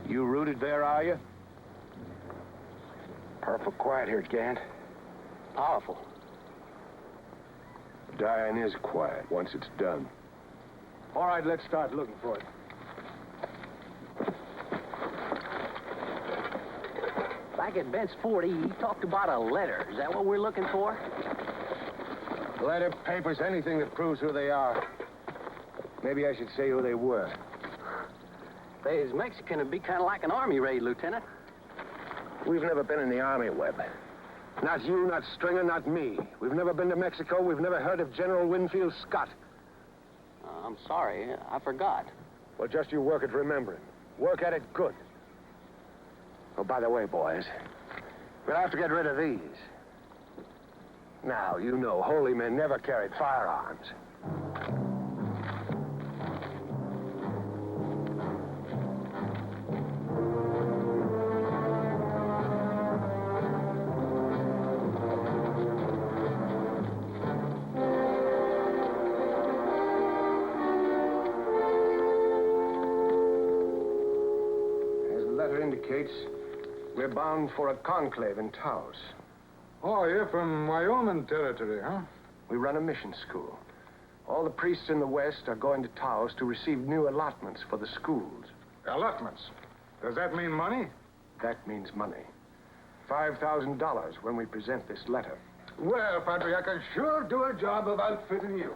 You rooted there, are you? Perfect quiet here, Gant. Powerful. Dying is quiet once it's done. All right, let's start looking for it. Back at Bent's 40, he talked about a letter. Is that what we're looking for? Letter, papers, anything that proves who they are. Maybe I should say who they were. They as Mexican would be kind of like an army raid, Lieutenant. We've never been in the army, Webb. Not you, not Stringer, not me. We've never been to Mexico. We've never heard of General Winfield Scott. I'm sorry. I forgot. Well, just you work at remembering. Work at it good. Oh, by the way, boys, we'll have to get rid of these. Now, you know, holy men never carried firearms. As the letter indicates, we're bound for a conclave in Taos. Oh, you're from Wyoming territory, huh? We run a mission school. All the priests in the West are going to Taos to receive new allotments for the schools. Allotments. Does that mean money? That means money. $5,000 when we present this letter. Well, Padre, I can sure do a job of outfitting you.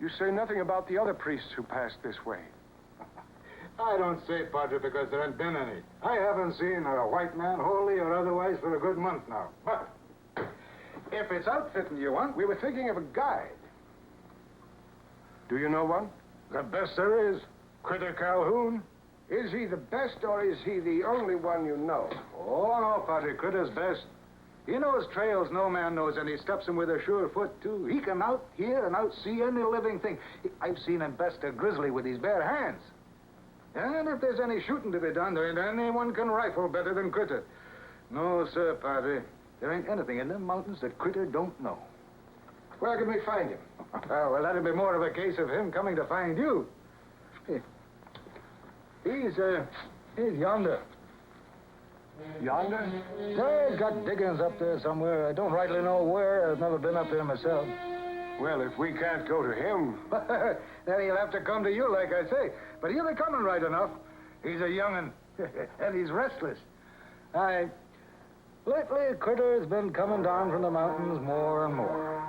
You say nothing about the other priests who passed this way. I don't say, Padre, because there ain't been any. I haven't seen a white man, holy or otherwise, for a good month now. But if it's outfitting you want, We were thinking of a guide. Do you know one? the best there is, Critter Calhoun. Is he the best or is he the only one you know? Oh, no, Padre, Critter's best. He knows trails no man knows, and he steps them with a sure foot, too. He can out-hear and out-see any living thing. I've seen him best a grizzly with his bare hands. And if there's any shooting to be done, there ain't anyone can rifle better than Critter. No, sir, Padre. There ain't anything in them mountains that Critter don't know. Where can we find him? Oh, well, that'd be more of a case of him coming to find you. He's yonder. Yonder? They've got diggings up there somewhere. I don't rightly know where. I've never been up there myself. Well, if we can't go to him... Then he'll have to come to you, like I say. But he'll be coming right enough. He's a young'un, and he's restless. Lately, Critter's been coming down from the mountains more and more.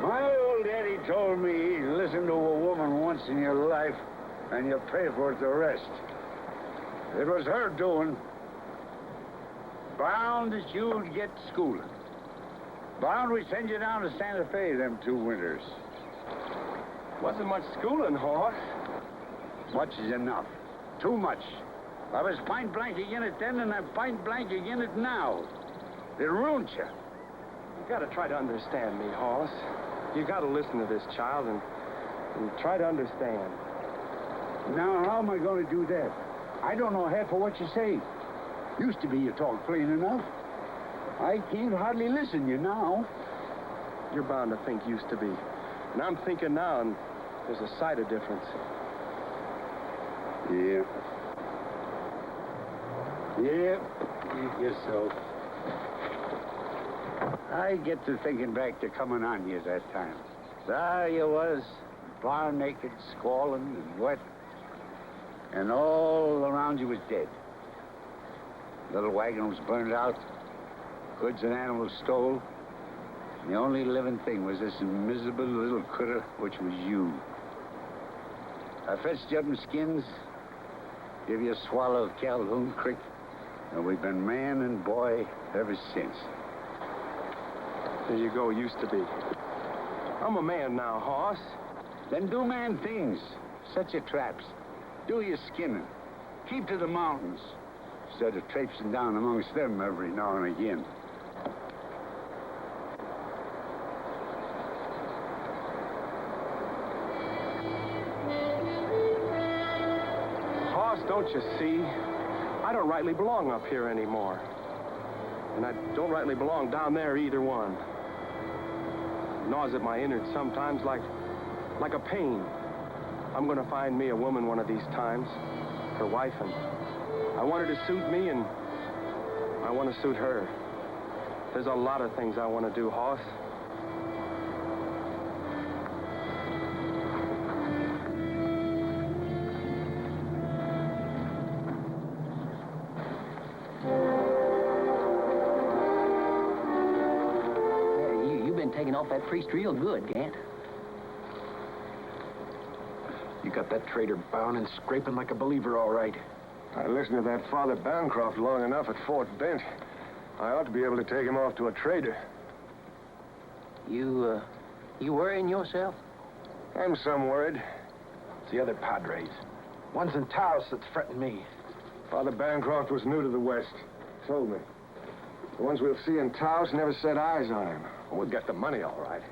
My old daddy told me you listen to a woman once in your life and you pay for it the rest. It was her doing. Bound that you'd get schooling. Bound we'd send you down to Santa Fe them 2 winters. Wasn't much schooling, Hoss. Much is enough. Too much. I was point blank again it then, and I'm point blank again it now. It ruined you. You gotta try to understand me, Hoss. You gotta listen to this child and try to understand. Now, how am I going to do that? I don't know half of what you say. Used to be you talk plain enough. I can't hardly listen you now. You're bound to think used to be. And I'm thinking now, and there's a sight of difference. Yeah. Yeah, I guess so. I get to thinking back to coming on you that time. There you was, bar naked, squalling and wet. And all around you was dead. Little wagon was burned out. Goods and animals stole. And the only living thing was this miserable little critter, which was you. I fetched you up in skins, give you a swallow of Calhoun Creek, and we've been man and boy ever since. There you go, used to be. I'm a man now, Hoss. Then do man things. Set your traps. Do your skinning. Keep to the mountains, instead of traipsing down amongst them every now and again. Hoss, don't you see? I don't rightly belong up here anymore. And I don't rightly belong down there, either one. Gnaws at my innards sometimes like a pain. I'm gonna find me a woman one of these times, her wife, and I want her to suit me, and I want to suit her. There's a lot of things I want to do, Hoss. You've been taking off that priest real good, Gant. You got that traitor bound and scraping like a believer, all right. I listened to that Father Bancroft long enough at Fort Bent. I ought to be able to take him off to a trader. You worrying yourself? I'm some worried. It's the other Padres. One's in Taos that's fretting me. Father Bancroft was new to the West. Told me. The ones we'll see in Taos never set eyes on him. We'll get the money, all right.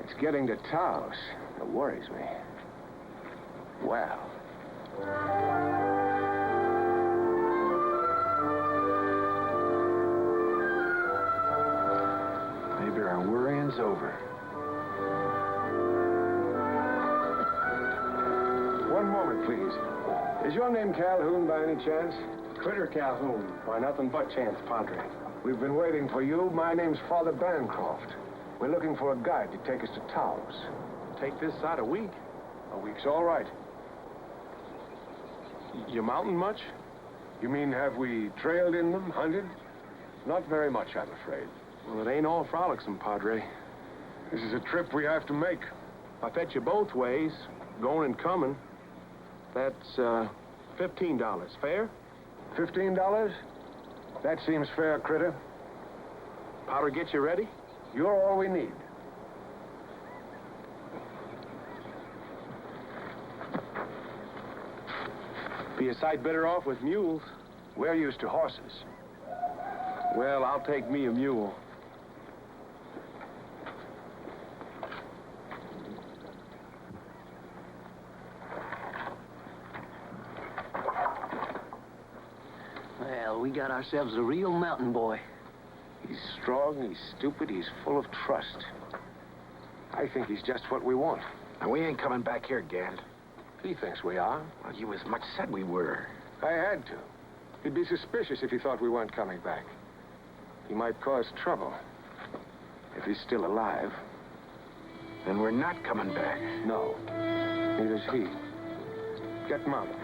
It's getting to Taos that worries me. Well. Maybe our worrying's over. One moment, please. Is your name Calhoun by any chance? Critter Calhoun. Why, nothing but chance, Padre. We've been waiting for you. My name's Father Bancroft. We're looking for a guide to take us to Taos. Take this side a week. A week's all right. You mountain much? You mean have we trailed in them, hunted? Not very much, I'm afraid. Well, it ain't all frolicsome, Padre. This is a trip we have to make. I fetch you both ways, going and coming. That's, $15. Fair? $15? That seems fair, Critter. Powder get you ready? You're all we need. Be a sight better off with mules. We're used to horses. Well, I'll take me a mule. Well, we got ourselves a real mountain boy. He's strong, he's stupid, he's full of trust. I think he's just what we want. And we ain't coming back here, Gant. He thinks we are. Well, you as much said we were. I had to. He'd be suspicious if he thought we weren't coming back. He might cause trouble. If he's still alive. Then we're not coming back. No. Neither's he. Get mounted.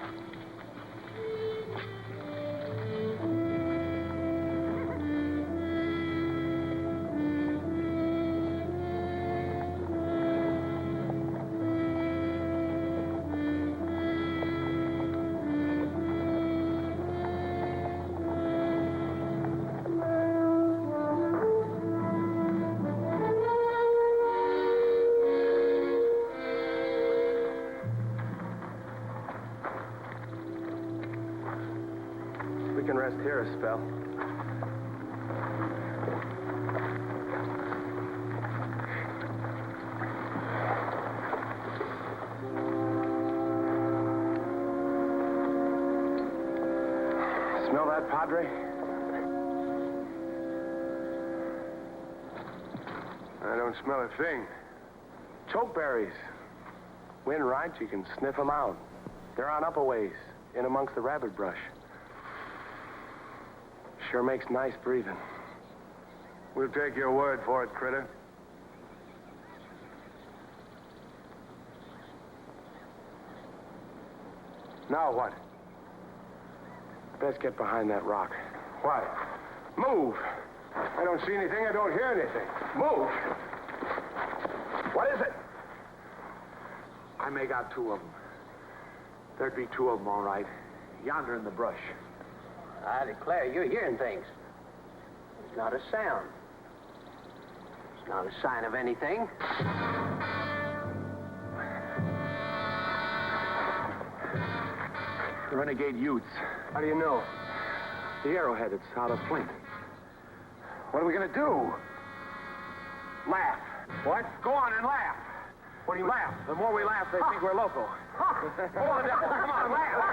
We can rest here a spell. Smell that, Padre? I don't smell a thing. Chokeberries. Wind right, you can sniff them out. They're on up a ways, in amongst the rabbit brush. Sure makes nice breathing. We'll take your word for it, Critter. Now what? Best get behind that rock. Why? Move! I don't see anything. I don't hear anything. Move! What is it? I make out two of them. There'd be two of them, all right. Yonder in the brush. I declare, you're hearing things. It's not a sound. It's not a sign of anything. The renegade Utes. How do you know? The arrowhead, it's out of flint. What are we going to do? Laugh. What? Go on and laugh. What do you laugh? The more we laugh, they think we're local. Oh, the devil. Come on, laugh.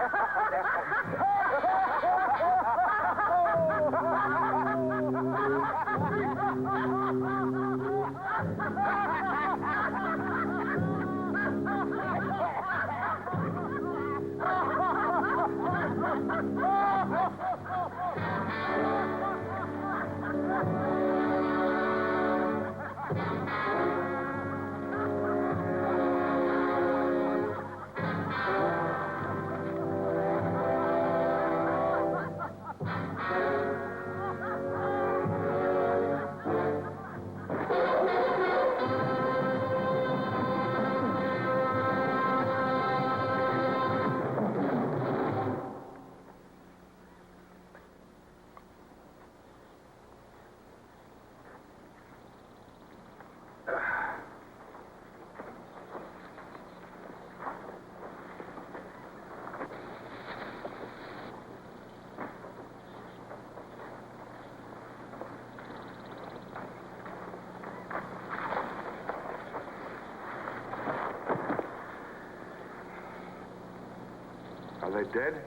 Are they dead?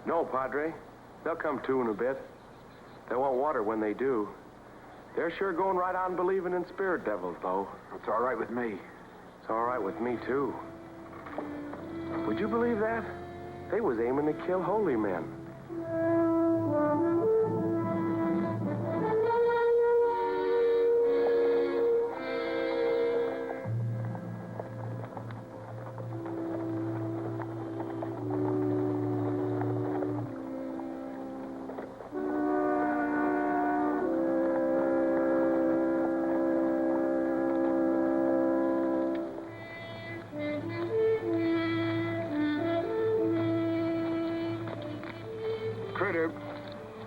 No, Padre. They'll come to in a bit. They want water when they do. They're sure going right on believing in spirit devils, though. It's all right with me. It's all right with me, too. Would you believe that? They was aiming to kill holy men.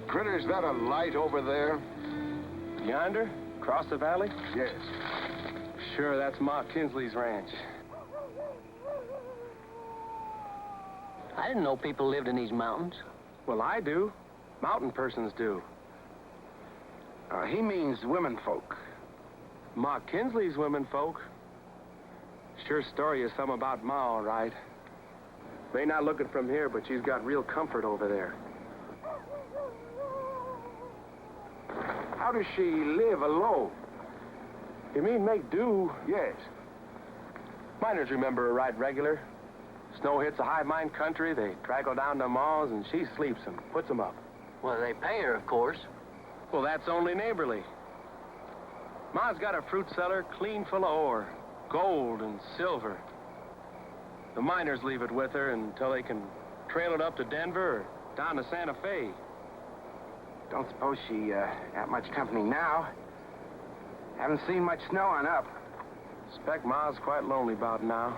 Critter, is that a light over there? Yonder? Across the valley? Yes. Sure, that's Ma Kinsley's ranch. I didn't know people lived in these mountains. Well, I do. Mountain persons do. He means women folk. Ma Kinsley's women folk. Sure story is some about Ma, all right. May not look it from here, but she's got real comfort over there. How does she live alone? You mean make do? Yes. Miners remember her right regular. Snow hits a high mine country, they drag her down to Ma's, and she sleeps and puts them up. Well, they pay her, of course. Well, that's only neighborly. Ma's got a fruit cellar clean full of ore, gold and silver. The miners leave it with her until they can trail it up to Denver or down to Santa Fe. Don't suppose she got much company now. Haven't seen much snow on up. Expect Ma's quite lonely about now.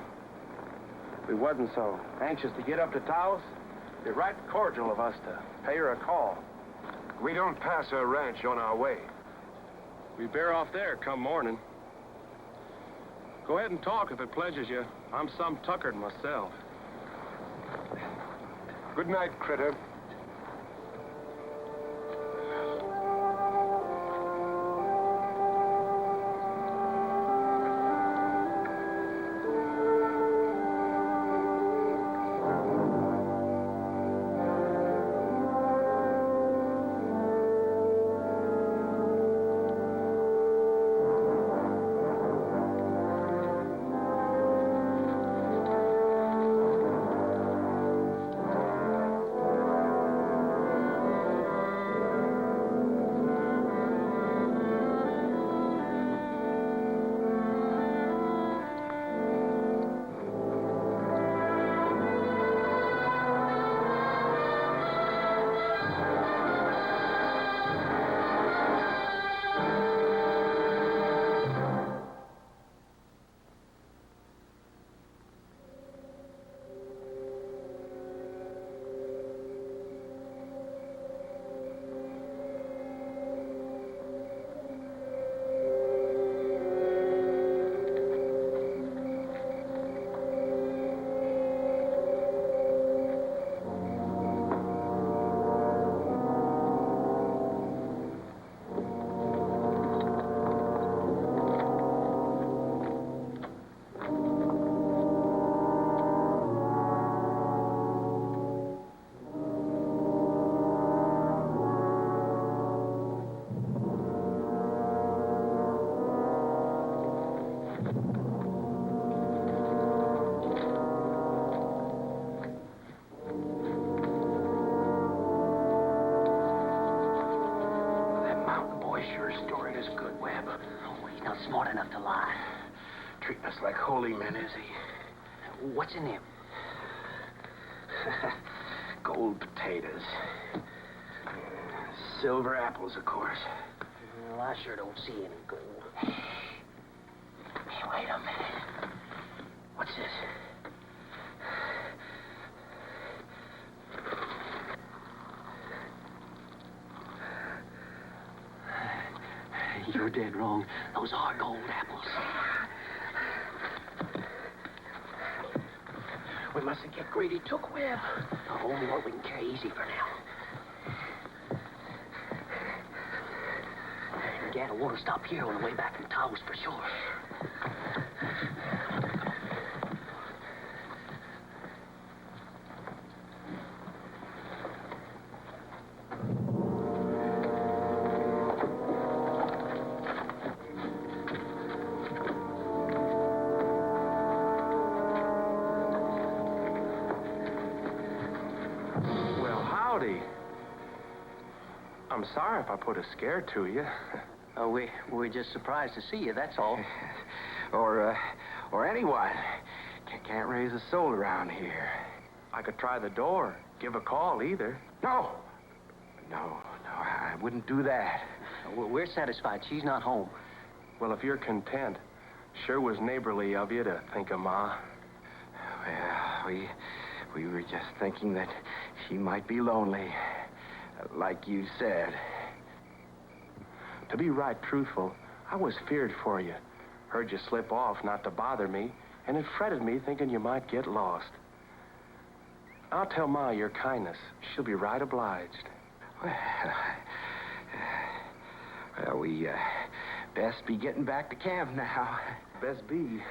If we wasn't so anxious to get up to Taos, it'd be right cordial of us to pay her a call. We don't pass her ranch on our way. We bear off there come morning. Go ahead and talk if it pleases you. I'm some tuckered myself. Good night, Critter. Smart enough to lie. Treating us like holy men, is he? What's in him? Gold potatoes. Silver apples, of course. Well, I sure don't see any gold. Hey, wait a minute. What's this? You're dead wrong. Those are gold apples. We mustn't get greedy, took Webb. Only what we can carry easy for now. Dad will want to stop here on the way back from Taos for sure. I'm sorry if I put a scare to you. We're just surprised to see you, that's all. or anyone. Can't raise a soul around here. I could try the door, give a call, either. No, I wouldn't do that. We're satisfied she's not home. Well, if you're content, sure was neighborly of you to think of Ma. Well, we were just thinking that she might be lonely, like you said. To be right truthful, I was feared for you. Heard you slip off not to bother me, and it fretted me thinking you might get lost. I'll tell Ma your kindness. She'll be right obliged. Well, we best be getting back to camp now. Best be.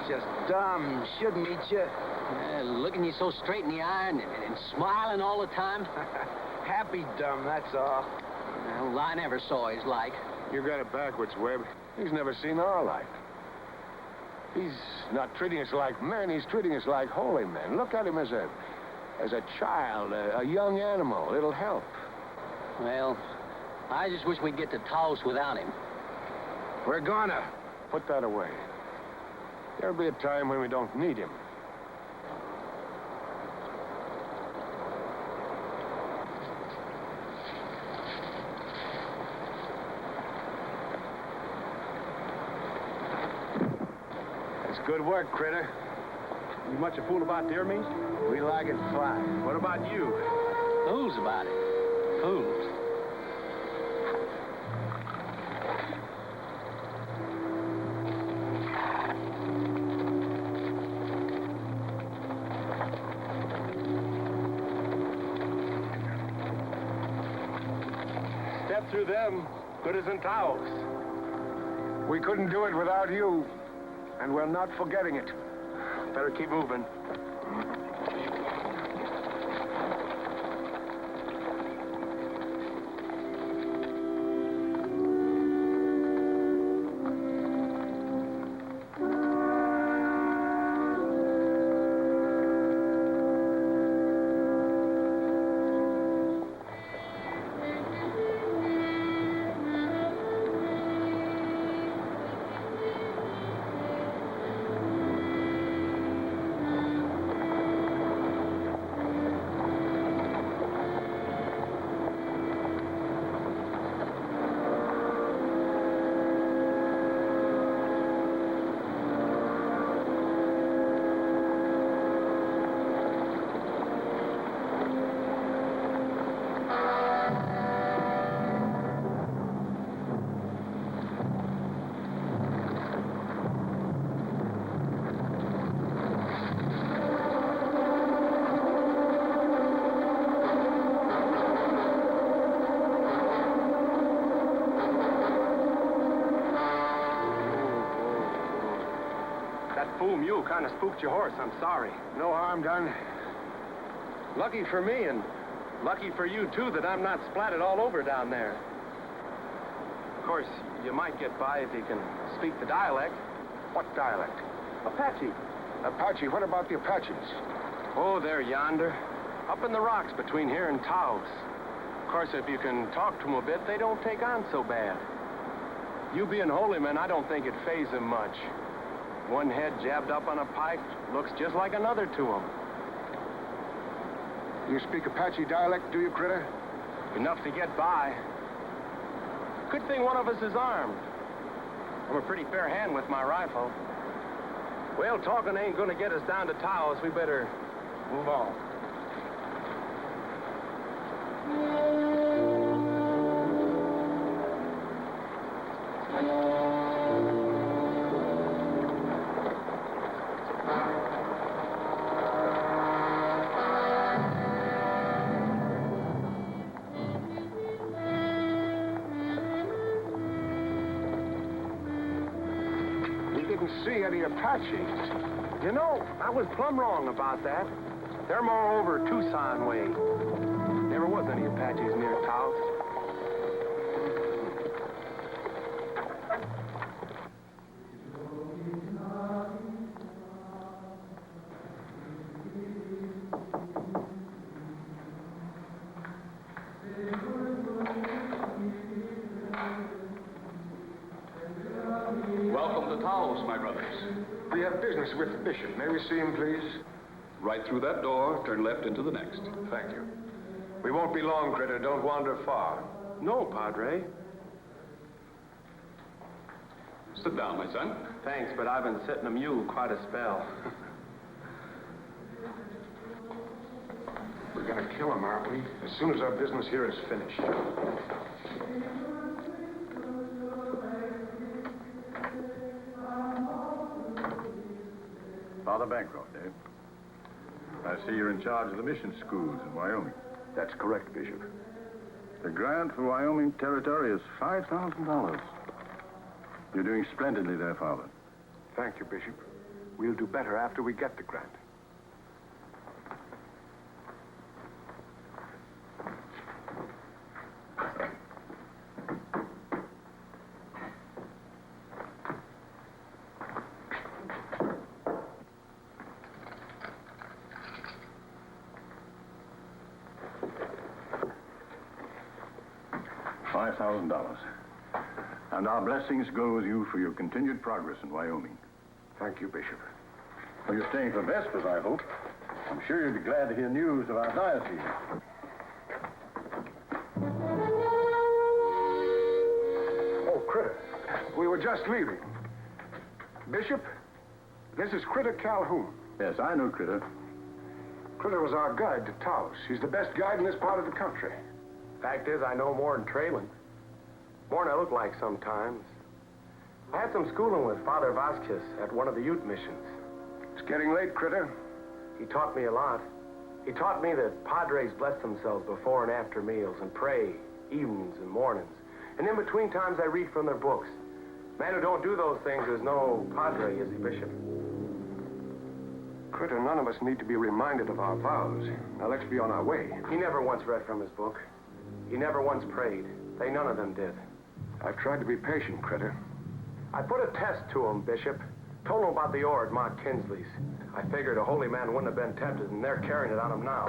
Just dumb. Shouldn't eat you. Looking you so straight in the eye and smiling all the time. Happy dumb, that's all. Well, I never saw his like. You got it backwards, Webb. He's never seen our like. He's not treating us like men. He's treating us like holy men. Look at him as a child, a young animal. It'll help. Well, I just wish we'd get to Taos without him. We're gonna. Put that away. There'll be a time when we don't need him. That's good work, Critter. You much a fool about deer meat? We like it fine. What about you? Fools about it. Fools. Step through them, good as in Taos. We couldn't do it without you, and we're not forgetting it. Better keep moving. Fool mule kind of spooked your horse. I'm sorry. No harm done. Lucky for me and lucky for you, too, that I'm not splatted all over down there. Of course, you might get by if you can speak the dialect. What dialect? Apache. Apache. What about the Apaches? Oh, they're yonder. Up in the rocks between here and Taos. Of course, if you can talk to them a bit, they don't take on so bad. You being holy man, I don't think it fazes them much. One head jabbed up on a pike looks just like another to them. You speak Apache dialect, do you, Critter? Enough to get by. Good thing one of us is armed. I'm a pretty fair hand with my rifle. Well, talking ain't gonna get us down to Taos. We better move on. didn't see any Apaches. You know, I was plumb wrong about that. They're more over Tucson way. Never was any Apaches near Taos. Welcome to Taos, my brothers. We have business with the bishop. May we see him, please? Right through that door, turn left into the next. Thank you. We won't be long, Critter. Don't wander far. No, Padre. Sit down, my son. Thanks, but I've been sitting a mule quite a spell. We're gonna kill him, aren't we? As soon as our business here is finished. Father Bancroft, eh? I see you're in charge of the mission schools in Wyoming. That's correct, Bishop. The grant for Wyoming territory is $5,000. You're doing splendidly there, Father. Thank you, Bishop. We'll do better after we get the grant. $5,000. And our blessings go with you for your continued progress in Wyoming. Thank you, Bishop. Well, you're staying for Vespers, I hope. I'm sure you'll be glad to hear news of our diocese. Oh, Critter. We were just leaving. Bishop, this is Critter Calhoun. Yes, I know Critter. Critter was our guide to Taos. He's the best guide in this part of the country. Fact is, I know more than trailing. More than I look like sometimes. I had some schooling with Father Vasquez at one of the Ute missions. It's getting late, Critter. He taught me a lot. He taught me that padres bless themselves before and after meals and pray evenings and mornings. And in between times, I read from their books. Man who don't do those things is no padre, is he, Bishop? Critter, none of us need to be reminded of our vows. Now, let's be on our way. He never once read from his book. He never once prayed. They none of them did. I've tried to be patient, Critter. I put a test to him, Bishop. Told him about the ore at Mark Kinsley's. I figured a holy man wouldn't have been tempted, and they're carrying it on him now.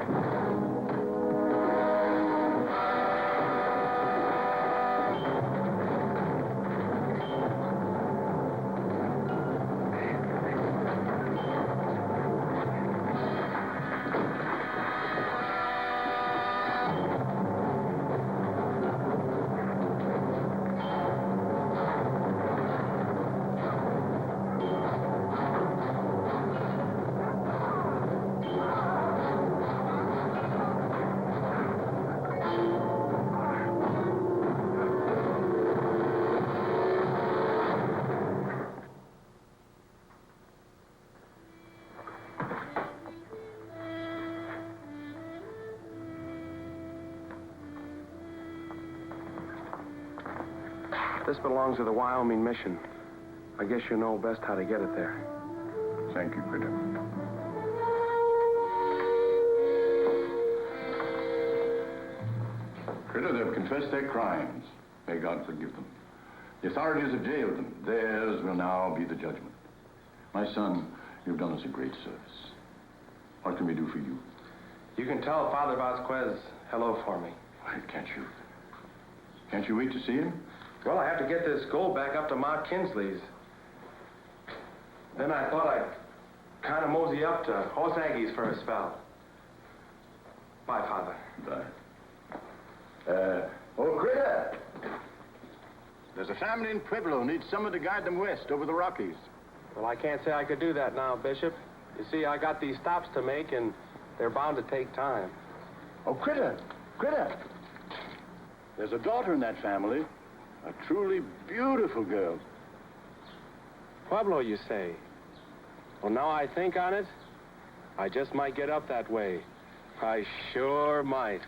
This belongs to the Wyoming mission. I guess you know best how to get it there. Thank you, Critter. Critter, they've confessed their crimes. May God forgive them. The authorities have jailed them. Theirs will now be the judgment. My son, you've done us a great service. What can we do for you? You can tell Father Vasquez hello for me. Why, can't you? Can't you wait to see him? Well, I have to get this gold back up to Mark Kinsley's. Then I thought I'd kind of mosey up to Osagie's for a spell. Bye, Father. Bye. Oh, Critter! There's a family in Pueblo who needs someone to guide them west over the Rockies. Well, I can't say I could do that now, Bishop. You see, I got these stops to make, and they're bound to take time. Oh, Critter! Critter! There's a daughter in that family. A truly beautiful girl. Pueblo, you say? Well, now I think on it, I just might get up that way. I sure might.